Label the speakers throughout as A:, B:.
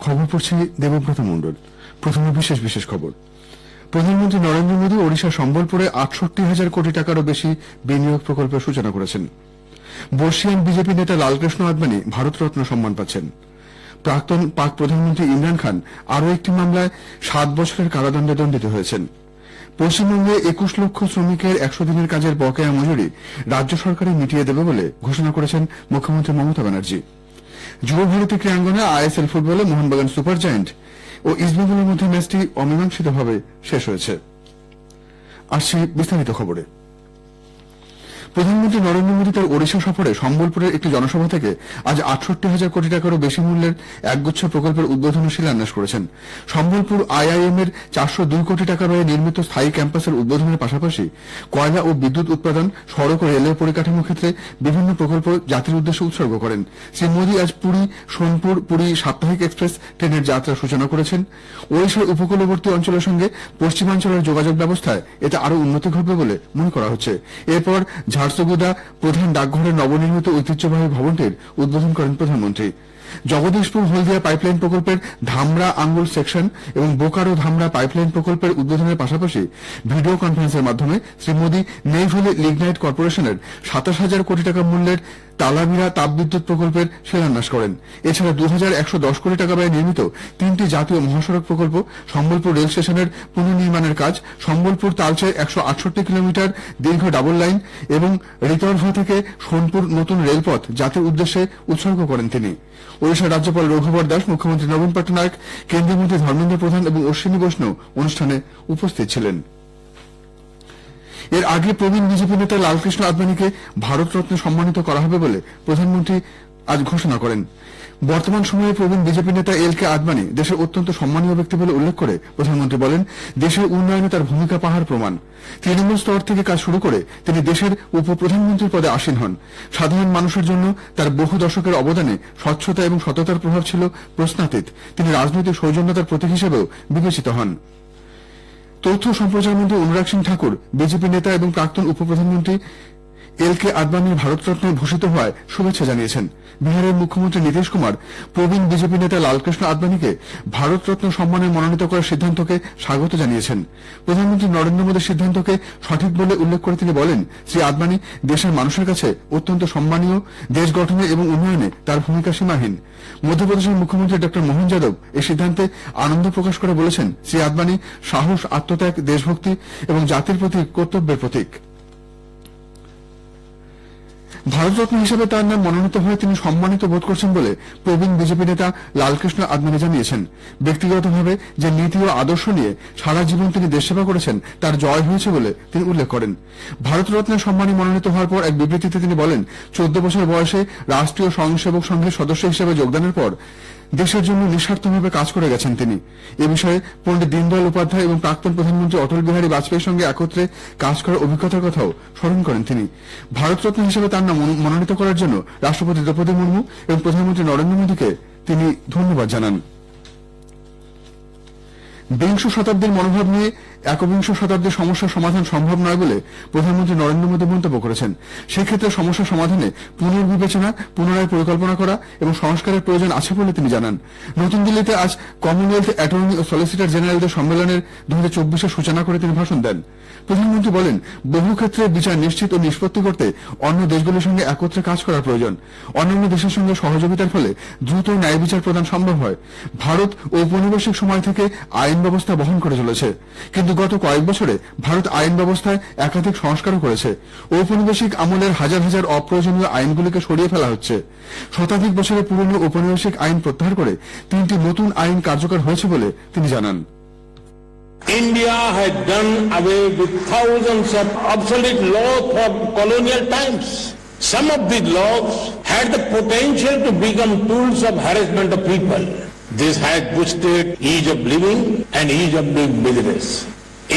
A: খবর পড়ছি দেবব্রত মণ্ডল। প্রথমে বিশেষ বিশেষ খবর। প্রধানমন্ত্রী নরেন্দ্র মোদী ওড়িশার সম্বলপুরে ৬৮,০০০ কোটি টাকারও বেশি বিনিয়োগ প্রকল্পের সূচনা করেছেন। বর্ষিয়ান বিজেপি নেতা লালকৃষ্ণ আদবানি ভারতরত্ন সম্মান পাচ্ছেন। প্রাক্তন পাক প্রধানমন্ত্রী ইমরান খান আরও একটি মামলায় ৭ বছরের কারাদণ্ডে দণ্ডিত হয়েছেন। পশ্চিমবঙ্গে ২১ লক্ষ শ্রমিকের ১০০ দিনের কাজের বকেয়া মজুরি রাজ্য সরকারই মিটিয়ে দেবে বলে ঘোষণা করেছেন মুখ্যমন্ত্রী মমতা ব্যানার্জি। যুব ভারতী ক্রীড়াঙ্গনে আইএসএল ফুটবলে মোহনবাগান সুপার জায়ান্ট ও ইস্টবেঙ্গলের মধ্যে ম্যাচটি অমীমাংসিতভাবে শেষ হয়েছে। আসছি বিস্তারিত খবরে। প্রধানমন্ত্রী নরেন্দ্র মোদী তার ওড়িশা সফরে সম্বলপুরের একটি জনসভা থেকে আজ ৬৮,০০০ কোটি টাকারও বেশি মূল্যের একগুচ্ছ প্রকল্পের উদ্বোধন ও শিলান্যাস করেছেন। সম্বলপুর আইআইএম এর ৪০২ কোটি টাকা ব্যয়ে নির্মিত স্থায়ী ক্যাম্পাসের উদ্বোধনের পাশাপাশি কয়লা ও বিদ্যুৎ উৎপাদন, সড়ক ও রেলের পরিকাঠামো ক্ষেত্রে বিভিন্ন প্রকল্প জাতির উদ্দেশ্যে উৎসর্গ করেন। শ্রী মোদী আজ পুরী সোনপুর পুরী সাপ্তাহিক এক্সপ্রেস ট্রেনের যাত্রার সূচনা করেছেন। ওড়িশার উপকূলবর্তী অঞ্চলের সঙ্গে পশ্চিমাঞ্চলের যোগাযোগ ব্যবস্থায় এতে আরও উন্নতি ঘটবে বলে মনে করা হচ্ছে। এরপর ঝারসুগুদা প্রধান ডাকঘরের নবনির্মিত ঐতিহ্যবাহী ভবনটির উদ্বোধন করেন প্রধানমন্ত্রী। জগদীশপুর হলদিয়া পাইপলাইন প্রকল্পের ধামরা আঙ্গুল সেকশন এবং বোকারো ধামরা পাইপলাইন প্রকল্পের উদ্বোধনের পাশাপাশি ভিডিও কনফারেন্সের মাধ্যমে শ্রী মোদী নেইভ্যালি লিগনাইট কর্পোরেশনের ২৭,০০০ কোটি টাকা মূল্যের তালামিরা তাপবিদ্যুৎ প্রকল্পের শিলান্যাস করেন। এছাড়া ২,১১০ কোটি টাকা ব্যয়ে নির্মিত ৩টি জাতীয় মহাসড়ক প্রকল্প, সম্বলপুর রেল স্টেশনের পুনর্নির্মাণের কাজ, সম্বলপুর তালচে ১৬৮ কিলোমিটার দীর্ঘ ডাবল লাইন এবং রিতর্ভা থেকে সোনপুর নতুন রেলপথ জাতির উদ্দেশ্যে উৎসর্গ করেন তিনি। ওড়িশার রাজ্যপাল রঘুবর দাস, মুখ্যমন্ত্রী নবীন পট্টনায়ক, কেন্দ্রীয় মন্ত্রী ধর্মেন্দ্র প্রধান এবং অশ্বিনী বৈষ্ণব অনুষ্ঠানে উপস্থিত ছিলেন। এর আগে প্রবীণ বিজেপি নেতা লালকৃষ্ণ আদবানিকে ভারতরত্নে সম্মানিত করা হবে বলে প্রধানমন্ত্রী আজ ঘোষণা করেন। বর্তমান সময়ে প্রবীণ বিজেপি নেতা এল.কে আদবানি দেশের অত্যন্ত সম্মানীয় ব্যক্তি বলে উল্লেখ করে প্রধানমন্ত্রী বলেন, দেশের উন্নয়নে তার ভূমিকা পাহাড় প্রমাণ। তৃণমূল স্তর থেকে কাজ শুরু করে তিনি দেশের উপপ্রধানমন্ত্রীর পদে আসীন হন। সাধারণ মানুষের জন্য তার বহু দশকের অবদানে স্বচ্ছতা এবং সততার প্রভাব ছিল প্রশ্নাতীত। তিনি রাজনৈতিক সৌজন্যতার প্রতীক হিসেবেও বিবেচিত হন। তথ্য সম্প্রচার মন্ত্রী অনুরাগ সিং ঠাকুর বিজেপি নেতা এবং প্রাক্তন উপপ্রধানমন্ত্রী এল.কে আদবানির ভারতরত্নে ভূষিত হওয়ায় শুভেচ্ছা জানিয়েছেন। বিহারের মুখ্যমন্ত্রী নীতিশ কুমার প্রবীণ বিজেপি নেতা লালকৃষ্ণ আদবানিকে ভারতরত্ন সম্মানে মনোনীত করার সিদ্ধান্তকে স্বাগত জানিয়েছেন। প্রধানমন্ত্রী নরেন্দ্র মোদীর সিদ্ধান্তকে সঠিক বলে উল্লেখ করে তিনি বলেন, শ্রী আদবানি দেশের মানুষের কাছে অত্যন্ত সম্মানীয়, দেশ গঠনে এবং উন্নয়নে তার ভূমিকা সীমাহীন। মধ্যপ্রদেশের মুখ্যমন্ত্রী ড মোহন যাদব এই সিদ্ধান্তে আনন্দ প্রকাশ করে বলেছেন, শ্রী আদবানি সাহস, আত্মত্যাগ, দেশভক্তি এবং জাতির প্রতি কর্তব্যের প্রতীক। ভারতরত্ন হিসেবে তার নাম মনোনীত হয়ে তিনি সম্মানিত বোধ করছেন বলে প্রবীণ বিজেপি নেতা লালকৃষ্ণ আদবানি জানিয়েছেন। ব্যক্তিগতভাবে যে নীতি ও আদর্শ নিয়ে সারা জীবন তিনি দেশসেবা করেছেন তার জয় হয়েছে বলে তিনি উল্লেখ করেন। ভারতরত্নের সম্মানে মনোনীত হওয়ার পর এক বিবৃতিতে তিনি বলেন, ১৪ বছর বয়সে রাষ্ট্রীয় স্বয়ংসেবক সংঘের সদস্য হিসেবে যোগদানের পর দেশের জন্য নিঃস্বার্থভাবে কাজ করে গেছেন তিনি। এ বিষয়ে পণ্ডিত দীনদয়াল উপাধ্যায় এবং প্রাক্তন প্রধানমন্ত্রী অটল বিহারী বাজপেয়ীর সঙ্গে একত্রে কাজ করার অভিজ্ঞতার কথাও স্মরণ করেন তিনি। ভারতরত্ন হিসেবে তার নাম মনোনীত করার জন্য রাষ্ট্রপতি দ্রৌপদী মুর্মু এবং প্রধানমন্ত্রী নরেন্দ্র মোদীকে তিনি ধন্যবাদ জানান। বিংশ শতাব্দীর মনোভাব নিয়ে একবিংশ শতাব্দীর সমস্যার সমাধান সম্ভব নয় বলে প্রধানমন্ত্রী নরেন্দ্র মোদী মন্তব্য করেছেন। সেক্ষেত্রে সমস্যা সমাধানে পুনর্বিবেচনা, পুনরায় পরিকল্পনা করা এবং সংস্কারের প্রয়োজন আছে বলে তিনি জানান। নতুন দিল্লিতে আজ কমনওয়েলথ অ্যাটর্নি ও সলিসিটর জেনারেলদের সম্মেলনের ২০২৪-এর সূচনা করে তিনি ভাষণ দেন। প্রধানমন্ত্রী বলেন, বহু ক্ষেত্রে বিচার নিশ্চিত ও নিষ্পত্তি করতে অন্য দেশগুলির সঙ্গে একত্রে কাজ করার প্রয়োজন। অন্যান্য দেশের সঙ্গে সহযোগিতার ফলে দ্রুত ন্যায় বিচার প্রদান সম্ভব হয়। ভারত ঔপনিবেশিক সময় থেকে আইন ব্যবস্থা বহন করে চলেছে, কিন্তু গত কয়েক বছরে ভারত আইন ব্যবস্থায় একাধিক সংস্কারও করেছে। ঔপনিবেশিক আমলের হাজার হাজার অপ্রয়োজনীয় আইনগুলিকে সরিয়ে ফেলা হচ্ছে। শতাধিক বছরের পুরনো ঔপনিবেশিক আইন প্রত্যাহার করে ৩টি নতুন আইন কার্যকর হয়েছে বলে তিনি জানান।
B: India had done away with thousands of obsolete laws from colonial times. Some of these laws had the potential to become tools of harassment of people. This had boosted ease of living and ease of doing business.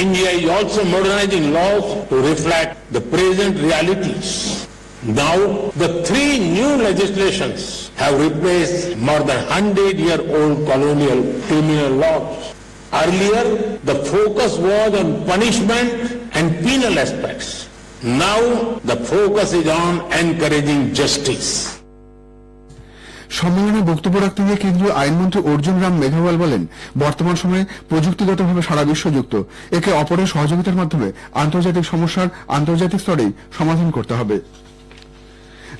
B: India is also modernizing laws to reflect the present realities. Now, the 3 new legislations have replaced more than 100-year-old colonial criminal laws. Earlier, the focus was on punishment and penal aspects. Now, the focus is on encouraging justice.
A: সম্মেলনে বক্তব্য রাখতে গিয়ে কেন্দ্রীয় আইনমন্ত্রী অর্জুন রাম মেঘওয়াল বলেন, বর্তমান সময়ে প্রযুক্তিগতভাবে সারা বিশ্ব যুক্ত, একে অপরের সহযোগিতার মাধ্যমে আন্তর্জাতিক সমস্যার আন্তর্জাতিক স্তরেই সমাধান করতে হবে।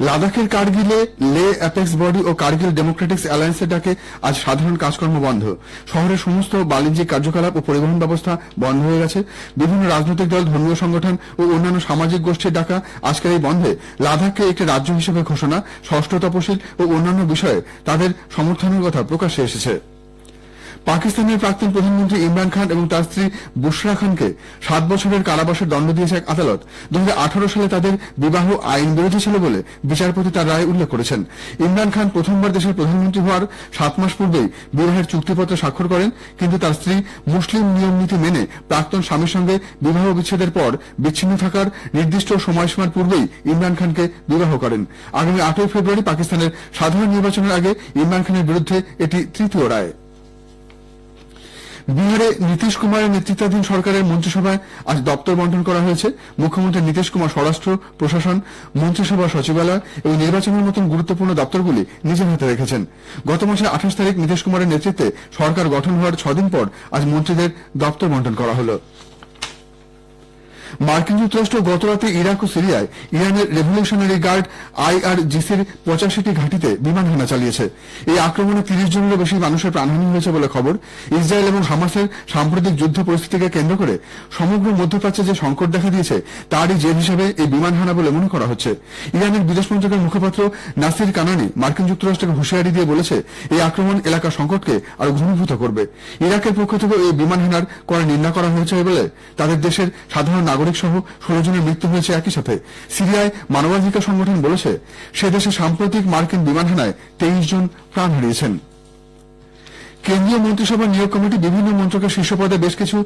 A: লাদাখের কার্গিলে লে অ্যাপেক্স বডি ও কার্গিল ডেমোক্রেটিক্স অ্যালায়েন্সের ডাকে আজ সাধারণ কাজকর্ম বন্ধ। শহরের সমস্ত বাণিজ্যিক কার্যকলাপ ও পরিবহন ব্যবস্থা বন্ধ হয়ে গেছে। বিভিন্ন রাজনৈতিক দল, ধর্মীয় সংগঠন ও অন্যান্য সামাজিক গোষ্ঠীর ডাকা আজকের এই বন্ধে লাদাখকে একটি রাজ্য হিসেবে ঘোষণা, ষষ্ঠ তপশিল ও অন্যান্য বিষয়ে তাদের সমর্থনের কথা প্রকাশ্যে এসেছে। পাকিস্তানের প্রাক্তন প্রধানমন্ত্রী ইমরান খান এবং তার স্ত্রী বুশরা খানকে 7 বছরের কারাবাসের দণ্ড দিয়েছে এক আদালত। 2018 সালে তাদের বিবাহ আইন বিরোধী ছিল বলে বিচারপতি তার রায়ে উল্লেখ করেছেন। ইমরান খান প্রথমবার দেশের প্রধানমন্ত্রী হওয়ার 7 মাস পূর্বেই বিবাহের চুক্তিপত্র স্বাক্ষর করেন, কিন্তু তার স্ত্রী মুসলিম নিয়ম নীতি মেনে প্রাক্তন স্বামীর সঙ্গে বিবাহ বিচ্ছেদের পর বিচ্ছিন্ন থাকার নির্দিষ্ট সময়সীমার পূর্বেই ইমরান খানকে বিবাহ করেন। আগামী 8 ফেব্রুয়ারি পাকিস্তানের সাধারণ নির্বাচনের আগে ইমরান খানের বিরুদ্ধে এটি তৃতীয় রায়। বিহারে নীতিশ কুমারের নেতৃত্বাধীন সরকারের মন্ত্রিসভায় আজ দপ্তর বন্টন করা হয়েছে। মুখ্যমন্ত্রী নীতিশ কুমার স্বরাষ্ট্র, প্রশাসন, মন্ত্রিসভা সচিবালয় এবং নির্বাচনের মতন গুরুত্বপূর্ণ দপ্তরগুলি নিজের হাতে রেখেছেন। গত মাসের 28 তারিখ নীতিশ কুমারের নেতৃত্বে সরকার গঠন হওয়ার 6 দিন পর আজ মন্ত্রীদের দপ্তর বন্টন করা হল। মার্কিন যুক্তরাষ্ট্র গতরাতে ইরাক ও সিরিয়ায় ইরানের রেভলিউশনারি গার্ড IRGCর 85টি ঘাঁটিতে বিমান হামলা চালিয়েছে। এই আক্রমণে 30 জনেরও বেশি মানুষের প্রাণহানি হয়েছে বলে খবর। ইসরায়েল এবং হামাসের সাম্প্রতিক যুদ্ধ পরিস্থিতিকে কেন্দ্র করে সমগ্র মধ্যপ্রাচ্যে যে সংকট দেখা দিয়েছে তারই জের হিসেবে এই বিমান হামলা বলে মনে করা হচ্ছে। ইরানের বিদেশ মন্ত্রকের মুখপাত্র নাসির কানানি মার্কিন যুক্তরাষ্ট্রকে হুঁশিয়ারি দিয়ে বলেছে, এই আক্রমণ এলাকার সংকটকে আরো ঘনীভূত করবে। ইরাকের পক্ষ থেকে এই বিমান হামলার কড়া নিন্দা করা হয়েছে বলে তাদের দেশের সাধারণ নাগরিক সহ 16 জনের মৃত্যু হয়েছে। একই সাথে সিরিয়ায় মানবাধিকার সংগঠন বলেছে, সে দেশে সাম্প্রতিক মার্কিন বিমান হামলায় 23 জন প্রাণ হারিয়েছেন। কেন্দ্রীয় মন্ত্রিসভার নিয়োগ কমিটি বিভিন্ন মন্ত্রকের শীর্ষ পদে বেশ কিছু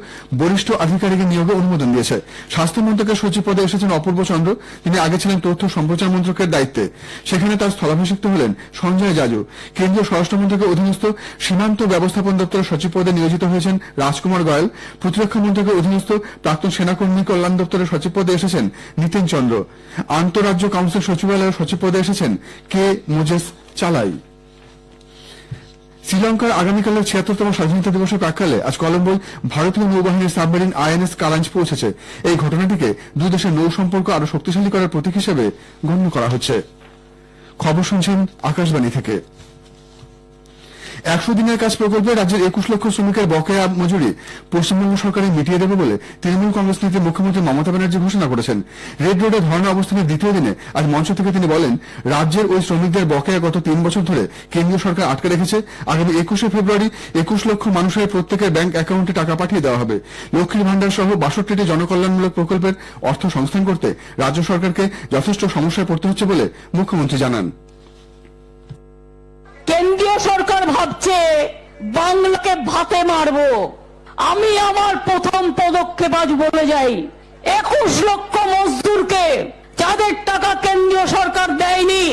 A: বরিষ্ঠ আধিকারিকের নিয়োগে অনুমোদন দিয়েছে। স্বাস্থ্য মন্ত্রকের সচিব পদে এসেছেন অপূর্ব চন্দ্র, তিনি আগে ছিলেন তথ্য সম্প্রচার মন্ত্রকের দায়িত্বে, সেখানে তার স্থলাভিষিক্ত হলেন সঞ্জয় জাজু। কেন্দ্রীয় স্বরাষ্ট্র মন্ত্রকের অধীনস্থ সীমান্ত ব্যবস্থাপন দপ্তরের সচিব পদে নিয়োজিত হয়েছেন রাজকুমার গোয়েল। প্রতিরক্ষা মন্ত্রকের অধীনস্থ প্রাক্তন সেনাকর্মী কল্যাণ দপ্তরের সচিব পদে এসেছেন নীতিন চন্দ্র। আন্তঃরাজ্য কাউন্সিল সচিবালয়ের সচিব পদে এসেছেন কে মোজেস চালাই। শ্রীলঙ্কার আগামীকালের 76তম স্বাধীনতা দিবসের প্রাক্কালে আজ কলম্বোয় ভারতীয় নৌবাহিনীর সাবমেরিন INS কালাঞ্জ পৌঁছেছে। এই ঘটনাটিকে দুই দেশের নৌ সম্পর্ক আরো শক্তিশালী করার প্রতীক হিসেবে গণ্য করা হচ্ছে। খবর শুনছেন আকাশবাণী থেকে। 100 দিনের কাজ প্রকল্পে রাজ্যের 21 লক্ষ শ্রমিকের বকেয়া মজুরি পশ্চিমবঙ্গ সরকারই মিটিয়ে দেবে বলে তৃণমূল কংগ্রেস নেত্রী মুখ্যমন্ত্রী মমতা ব্যানার্জি ঘোষণা করেছেন। রেড রোডে ধর্ণা অবস্থানের দ্বিতীয় দিনে আজ মঞ্চ থেকে তিনি বলেন, রাজ্যের ওই শ্রমিকদের বকেয়া গত 3 বছর ধরে কেন্দ্রীয় সরকার আটকে রেখেছে। আগামী 21শে ফেব্রুয়ারি 21 লক্ষ মানুষের প্রত্যেকের ব্যাংক অ্যাকাউন্টে টাকা পাঠিয়ে দেওয়া হবে। লক্ষ্মীর ভান্ডার সহ 62টি জনকল্যাণমূলক প্রকল্পের অর্থ সংস্থান করতে রাজ্য সরকারকে যথেষ্ট সমস্যায় পড়তে হচ্ছে বলে মুখ্যমন্ত্রী জানান।
C: কেন্দ্রীয় সরকার ভাবছে বাংলাকে ভাতে মারবো। আমি আমার প্রথম পদক্ষেপ আজ বলে যাই, 21 লক্ষ মজদুরকে যাদের টাকা কেন্দ্রীয় সরকার দেয়নি,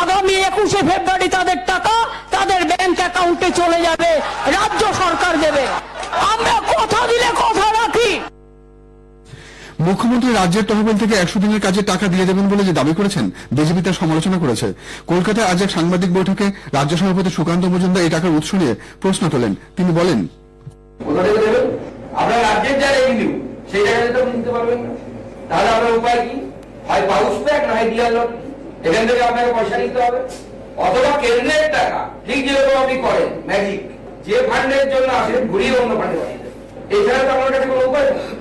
C: আগামী 21শে ফেব্রুয়ারি তাদের টাকা তাদের ব্যাংক অ্যাকাউন্টে চলে যাবে, রাজ্য সরকার দেবে। আমরা কথা দিলে কথা রাখি।
A: মুখ্যমন্ত্রী রাজ্যের তহবিল থেকে 100 দিনের কাজে টাকা দিয়ে দেবেন বলে যে দাবি করেছেন, বিজেপি তার সমালোচনা করেছে। কলকাতায় আজ এক সাংবাদিক বৈঠকে রাজ্য সভাপতি সুকান্ত মজুমদার এই টাকার উৎস নিয়ে প্রশ্ন তোলেন। তিনি বলেন,
D: আপনার রাজ্যের যা রেভিনিউ সেই জায়গায় তো নিতে পারবেন না, তাহলে আপনার উপায় কি? হয় পাউস ব্যাগ না হয় ডিআর লট, এখান থেকে আপনাকে পয়সা নিতে হবে। অথবা কেন্দ্রের টাকা ঠিক যেরকম আপনি করেন ম্যাজিক, যে ফান্ডের জন্য আসেন ঘুরিয়ে অন্য ফান্ডে পাঠিয়ে দেন। এছাড়া তো আপনার কাছে কোনো উপায় নেই।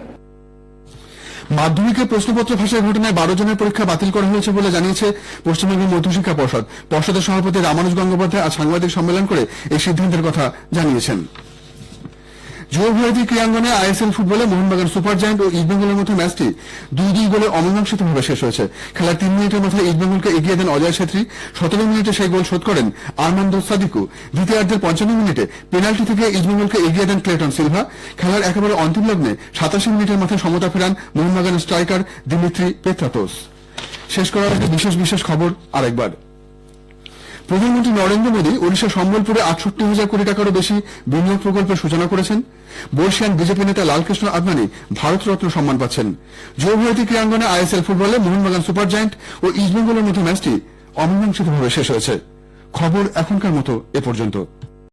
A: মাধ্যমিকের প্রশ্নপত্র ফাঁসের ঘটনায় 12 জনের পরীক্ষা বাতিল করা হয়েছে বলে জানিয়েছে পশ্চিমবঙ্গের মধ্যশিক্ষা পর্ষদ। পর্ষদের সভাপতি রামানুজ গঙ্গোপাধ্যায় আজ সাংবাদিক সম্মেলন করে এই সিদ্ধান্তের কথা জানিয়েছেন। যুব ভারতী ক্রীড়াঙ্গনে ISL ফুটবলে মোহনবাগান সুপার জায়ান্ট ও ইস্টবেঙ্গলের মধ্যে ম্যাচটি 2-2 গোলে অমীমাংসিতভাবে শেষ হয়েছে। খেলার 3 মিনিটের মাথায় ইস্টবেঙ্গলকে এগিয়ে দেন অজয় ছেত্রী। 17 মিনিটে সেই গোল শোধ করেন আর্মান্দো সাদিকু। দ্বিতীয়ার্ধের 55 মিনিটে পেনাল্টি থেকে ইস্টবেঙ্গলকে এগিয়ে দেন ক্লেটন সিলভা। খেলার একেবারে অন্তিম লগ্নে 87 মিনিটের মাথায় সমতা ফেরান মোহনবাগানের স্ট্রাইকার দিমিত্রি পেত্রাতোস। শেষ করার আগে বিশেষ খবর আরেকবার। প্রধানমন্ত্রী নরেন্দ্র মোদী ওড়িশা সম্বলপুরে 68,000 কোটি টাকারও বেশি বিনিয়োগ প্রকল্পের সূচনা করেছেন। বর্ষিয়ান বিজেপি নেতা লালকৃষ্ণ আদবানি ভারতরত্ন সম্মান পাচ্ছেন। যুব ভারতী ক্রীড়াঙ্গনে ISL ফুটবলে মোহনবাগান সুপার জায়ান্ট ও ইস্টবেঙ্গলের মধ্যে ম্যাচটি অমীমাংসিতভাবে শেষ হয়েছে। খবর এখনকার মতো এ পর্যন্ত।